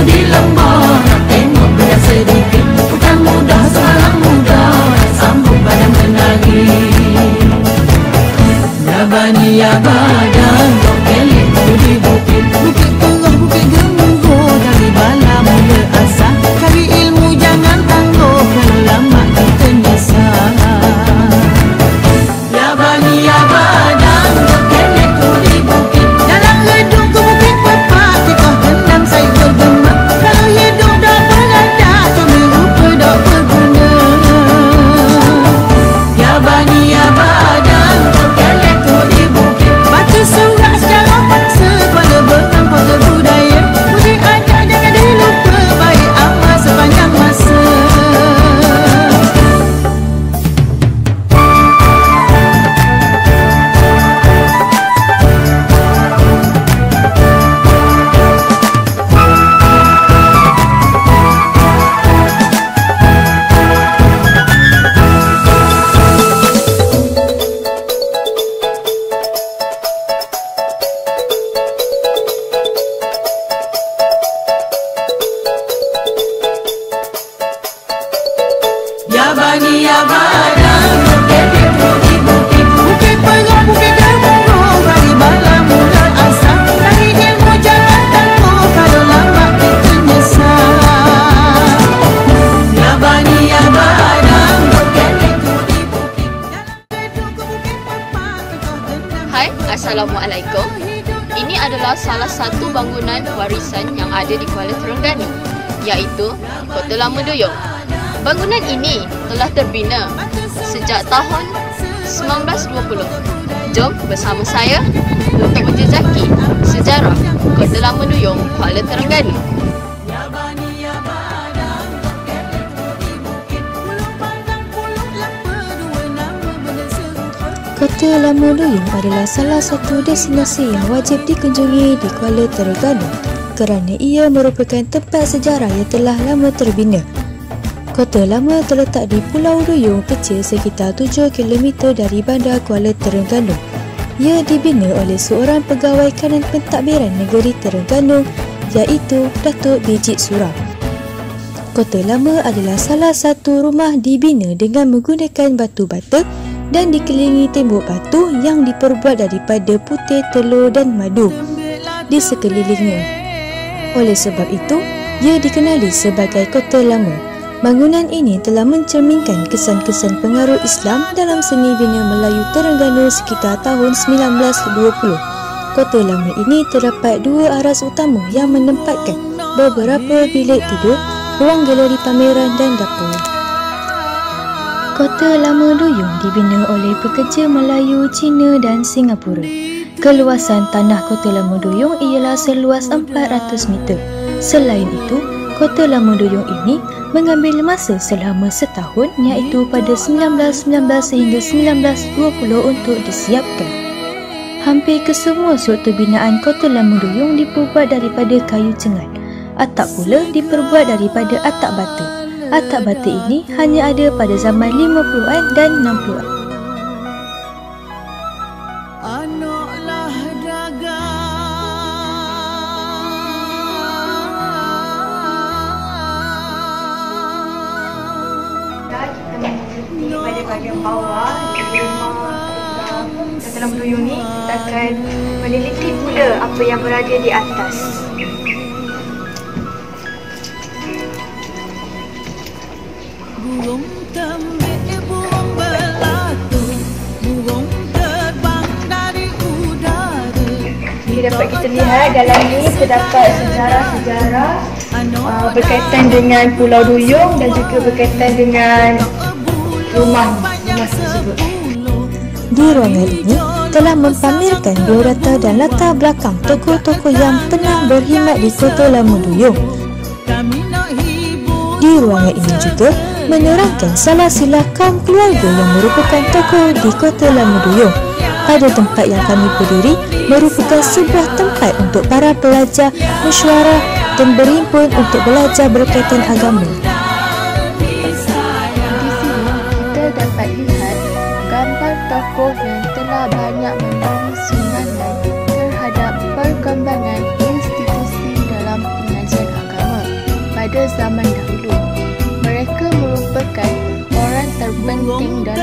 di lembah, tengok goyang sedikit. Bukan mudah, seorang muda sambung pada menangis. Ya bani ya badan, kau kelip di bukit. Bukit Perah, bukit Gemenggo, dari bala mula asal. Cari ilmu jangan tangguh, kalau lama kita nyesal. Ya bani ya badan, kau kelip di bukit. Dalam gedung ke bukit Pepak, tikah gendam saya bergema. Kalau hidup dah berada, cuma rupa dah berguna. Ya bani ya badan, kau kelip di bukit. Baca surat sejarah bangsa, pada benang pada budaya. Budi adat jangan dilupa, baik amal sepanjang masa. Ya bani ya badan, kau kelip di bukit. Bukit Perah, bukit Gemenggo, dari bala mula asal. Cari ilmu jangan tangguh, kalau lama kita nyesal. Ya bani ya badan, kau kelip di bukit. Dalam gedung ke bukit Pepak, tikah gendam. Hai, Assalamualaikum. Ini adalah salah satu bangunan warisan yang ada di Kuala Terengganu, iaitu Kota Lama Duyung. Bangunan ini telah terbina sejak tahun 1920. Jom bersama saya untuk menjejaki sejarah Kota Lama Duyung, Kuala Terengganu. Ya bani ya badan, kau kelip di bukit. Pulau Pandang, Pulau Lapa, dua nama benda serupa. Kota Lama Duyung adalah salah satu destinasi yang wajib dikunjungi di Kuala Terengganu kerana ia merupakan tempat sejarah yang telah lama terbina. Kota Lama terletak di Pulau Duyung kecil sekitar 7 km dari bandar Kuala Terengganu. Ia dibina oleh seorang pegawai kanan pentadbiran negeri Terengganu iaitu Datuk Bijit Surau. Kota Lama adalah salah satu rumah dibina dengan menggunakan batu bata dan dikelilingi tembok batu yang diperbuat daripada putih telur dan madu di sekelilingnya. Oleh sebab itu, ia dikenali sebagai Kota Lama. Bangunan ini telah mencerminkan kesan-kesan pengaruh Islam dalam seni bina Melayu Terengganu sekitar tahun 1920. Kota Lama ini terdapat dua aras utama yang menempatkan beberapa bilik tidur, ruang galeri pameran dan dapur. Kota Lama Duyung dibina oleh pekerja Melayu, Cina dan Singapura. Keluasan tanah Kota Lama Duyung ialah seluas 400 meter. Selain itu, Kota Lama Duyung ini mengambil masa selama setahun iaitu pada 1919 sehingga 1920 untuk disiapkan. Hampir kesemua struktur binaan Kota Lama Duyung diperbuat daripada kayu cengat. Atap pula diperbuat daripada atap bata. Atap bata ini hanya ada pada zaman 50-an dan 60-an. Anaklah dagang. Kita pada bahagian bawah di rumah Kota Lama Duyung ni, kita akan meneliti pula apa yang berada di atas. Burung tembik, burung belatu, burung terbang dari udara. Jadi dapat kita lihat dalam ni terdapat sejarah-sejarah berkaitan dengan Pulau Duyung dan juga berkaitan dengan rumah tersebut. Di ruangan ini telah mempamerkan biodata dan latar belakang tokoh-tokoh yang pernah berkhidmat di Kota Lama Duyung. Di ruangan ini juga menerangkan salah silah kaum keluarga yang merupakan tokoh di Kota Lama Duyung. Pada tempat yang kami berdiri merupakan sebuah tempat untuk para pelajar mesyuarah dan berhimpun untuk belajar berkaitan agama. Di sini kita dapat lihat gambar tokoh yang telah banyak memberi sumbangan terhadap perkembangan institusi dalam pengajian agama.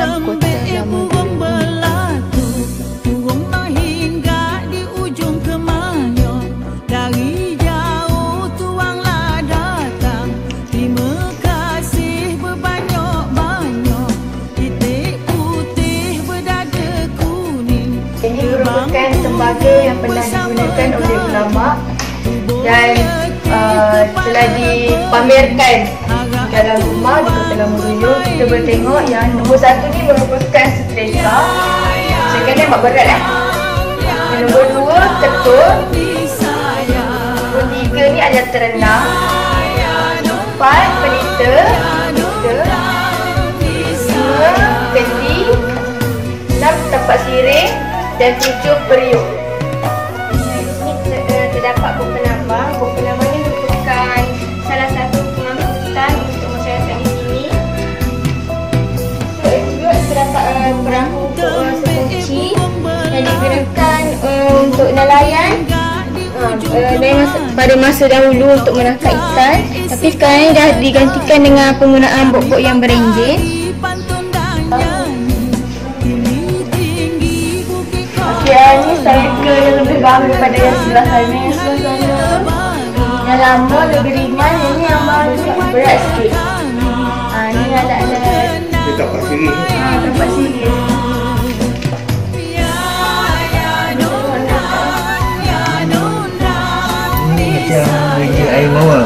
dalam Kota Lama Doyong ini. Turun hingga di ujung Kemanyo, dari jauh tuanglah datang. Terima kasih berbanyak-banyak, titik putih berdada kuning. Ini merupakan tembaga yang pernah digunakan oleh ulama dan telah dipamerkan dalam rumah di Kota Lama Doyong. Kita boleh tengok yang nombor 1 ni merupakan setrika. Saya kena buat berat Yang nombor 2 ketul. Nombor 3 ni ada terenang. 4 pelita. 5 kendi. 6 tapak sirih dan 7 periuk. Di sini terdapat buku penambang. Buku penambang ini merupakan salah satu pengangkutan untuk masyarakat di sini. Juga terdapat perahu untuk sekunci yang digunakan untuk nelayan pada masa dahulu untuk menangkap ikan, tapi sekarang ini dah digantikan dengan penggunaan bot-bot yang berenjin. Ini sarika yang lebih baru daripada yang sebelah sana. Yang sebelah sana yang lama lebih ringan, ini yang baru berat sikit. Ini alat-alat tapak sirih. tapak sirih. Ini macam air mawar.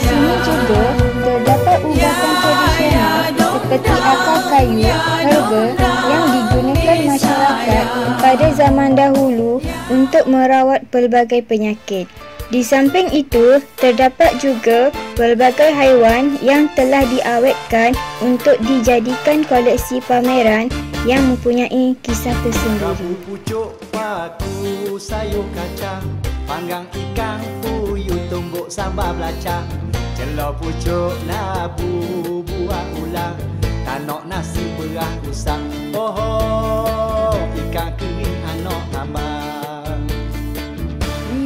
Sini juga terdapat ubahan tradisional seperti akar kayu, herba yang digunakan masyarakat pada zaman dahulu untuk merawat pelbagai penyakit. Di samping itu, terdapat juga pelbagai haiwan yang telah diawetkan untuk dijadikan koleksi pameran yang mempunyai kisah tersendiri. Rabu pucuk paku sayur kacang, panggang ikan puyuh tumbuk sambal belacang, celok pucuk labu buah ulang, tanok nasi beras usang, oh ikan kering anak tambang.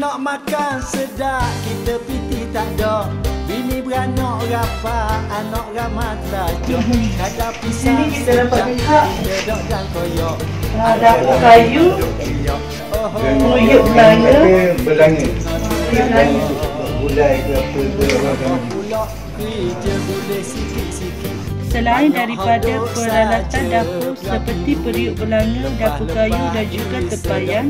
Nak makan sedap kita piti tak ada, bini beranak rapat anak ramah tajak, kada pisang Kita dapat lihat sedap dan koyok. dapur kayu, puyuk belanga. Belanga. Puyuk belanga. Gulai ke apa ke macam Pulak kerja boleh sikit-sikit. Selain daripada peralatan dapur seperti periuk belanga, dapur kayu dan juga tempayan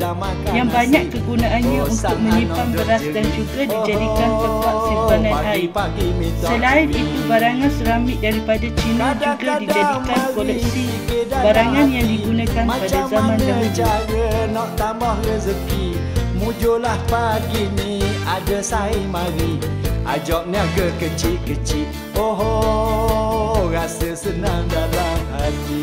yang banyak kegunaannya untuk menyimpan beras dan juga dijadikan tempat simpanan air. Selain itu, barangan seramik daripada Cina juga dijadikan koleksi barangan yang digunakan pada zaman dahulu. Nak tambah rezeki, mujulah pagi ni ada saing mari, ajak niaga kecil-kecil, oh rasa senang dalam hati.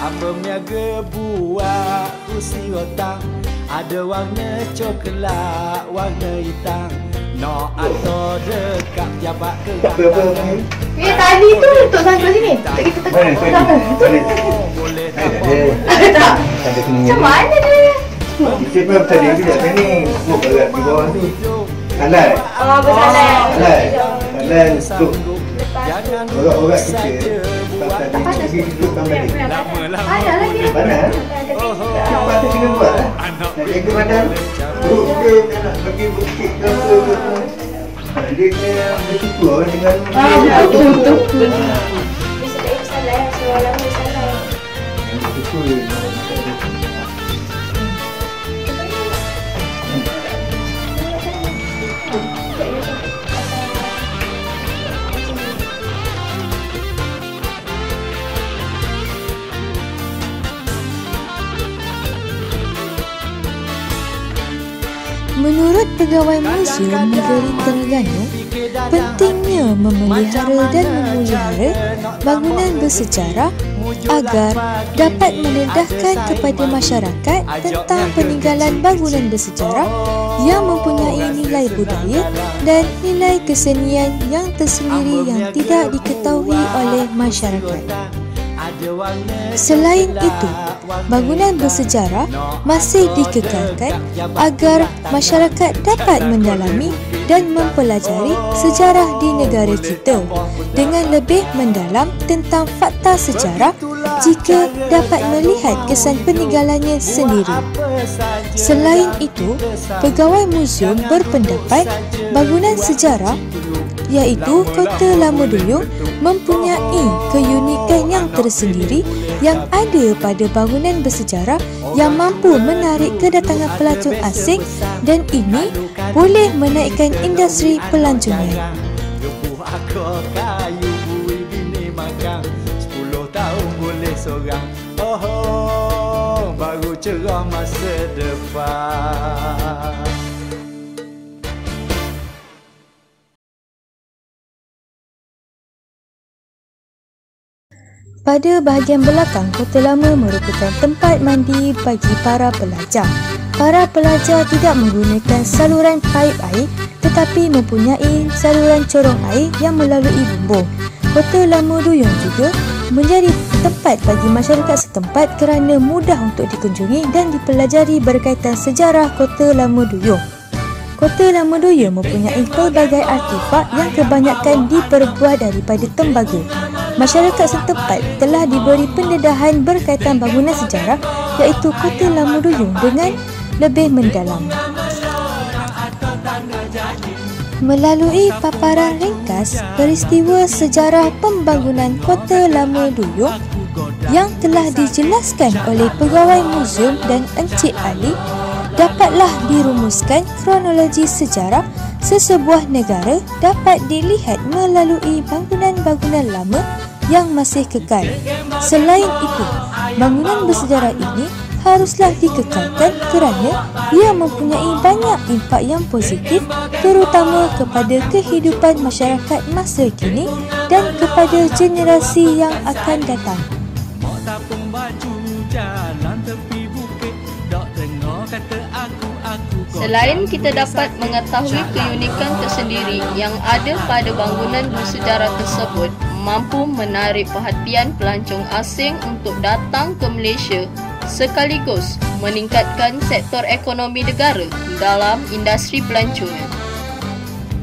Apa niaga buat kursi rotang, ada warna coklat, warna hitam, nak atau dekat jabat kerantangan. Tadi tu untuk sampai sini. Kita tekan sana. Boleh ada. Tak. Ada kena. Macam mana dia? Kita pun tadi dekat sini. Buat berat di bawah tu. Salai. Bersalah. Salai untuk jangan orang-orang kecil. Tak pergi duduk sampai ni. Ada lagi. Mana? Cepat tu kena buat. Nak jaga badan. Duduk ke nak pergi bukit ke apa. Dia kena bersyukur dengan Betul. Bersyukur. Menurut Pegawai Museum Negeri Terengganu, pentingnya memelihara dan memelihara bangunan bersejarah agar dapat mendedahkan kepada masyarakat tentang peninggalan bangunan bersejarah yang mempunyai nilai budaya dan nilai kesenian yang tersendiri yang tidak diketahui oleh masyarakat. Selain itu, bangunan bersejarah masih dikekalkan agar masyarakat dapat mendalami dan mempelajari sejarah di negara kita dengan lebih mendalam tentang fakta sejarah jika dapat melihat kesan peninggalannya sendiri. Selain itu, pegawai muzium berpendapat bangunan sejarah iaitu Kota Lama Duyung mempunyai keunikan yang tersendiri yang ada pada bangunan bersejarah yang mampu menarik kedatangan pelancong asing dan ini boleh menaikkan industri pelancongan. Baru cerah masa depan. Pada bahagian belakang, Kota Lama merupakan tempat mandi bagi para pelajar. Para pelajar tidak menggunakan saluran paip air tetapi mempunyai saluran corong air yang melalui bumbung. Kota Lama Duyung juga menjadi tempat bagi masyarakat setempat kerana mudah untuk dikunjungi dan dipelajari berkaitan sejarah Kota Lama Duyung. Kota Lama Duyung mempunyai pelbagai artifak yang kebanyakan diperbuat daripada tembaga. Masyarakat setempat telah diberi pendedahan berkaitan bangunan sejarah iaitu Kota Lama Duyung dengan lebih mendalam. Melalui paparan ringkas peristiwa sejarah pembangunan Kota Lama Duyung yang telah dijelaskan oleh pegawai muzium dan Encik Ali, dapatlah dirumuskan kronologi sejarah sesebuah negara dapat dilihat melalui bangunan-bangunan lama yang masih kekal. Selain itu, bangunan bersejarah ini haruslah dikekalkan kerana ia mempunyai banyak impak yang positif terutama kepada kehidupan masyarakat masa kini dan kepada generasi yang akan datang. Selain kita dapat mengetahui keunikan tersendiri yang ada pada bangunan bersejarah tersebut mampu menarik perhatian pelancong asing untuk datang ke Malaysia sekaligus meningkatkan sektor ekonomi negara dalam industri pelancongan.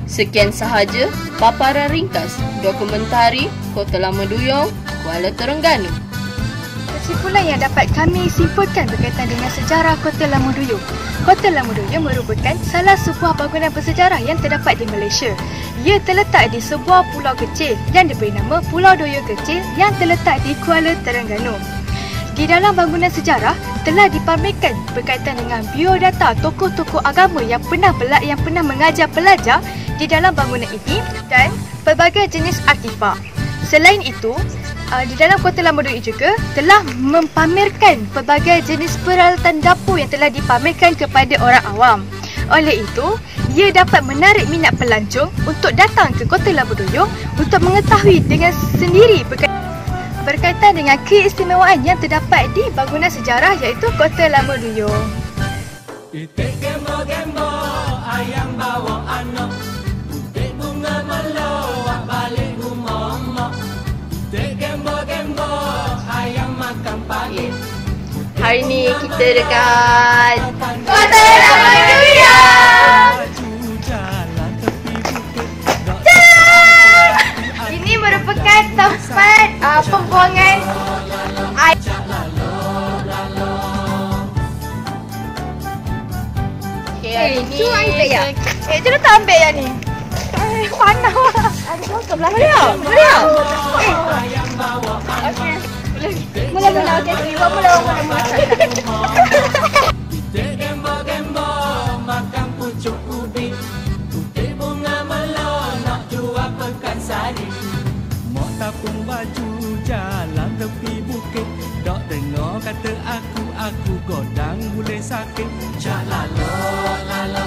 Sekian sahaja paparan ringkas dokumentari Kota Lama Duyung, Kuala Terengganu. Kesimpulan yang dapat kami simpulkan berkaitan dengan sejarah Kota Lama Duyung. Kota Lama Duyung merupakan salah sebuah bangunan bersejarah yang terdapat di Malaysia. Ia terletak di sebuah pulau kecil yang diberi nama Pulau Duyung Kecil yang terletak di Kuala Terengganu. Di dalam bangunan sejarah telah dipamerkan berkaitan dengan biodata tokoh-tokoh agama yang pernah mengajar pelajar di dalam bangunan ini dan pelbagai jenis artifak. Selain itu, di dalam Kota Lama Duyung juga telah mempamerkan pelbagai jenis peralatan dapur yang telah dipamerkan kepada orang awam. Oleh itu, ia dapat menarik minat pelancong untuk datang ke Kota Lama Duyung untuk mengetahui dengan sendiri berkaitan dengan keistimewaan yang terdapat di bangunan sejarah iaitu Kota Lama Duyung. Itik gembo-gembo, ayam bawa anak. Itik bunga melawak balik rumah mak. Itik gembo-gembo, ayam makan pagi. Hari ni kita dekat Kota Lama Duyung. Ini merupakan tempat pembuangan air. Hari ni Jom tak ambil yang ni. Panas lah. Ada kosong belah. Boleh tak? Okey. Mula-mula okey. Mula-mula. Itik gembo-gembo, makan pucuk ubi. Itik bunga melon, nak jual pekan sari. Mak tapung baju jalan tepi bukit. Dok tengok kata aku godang boleh sakit. Cak lalo, lalo.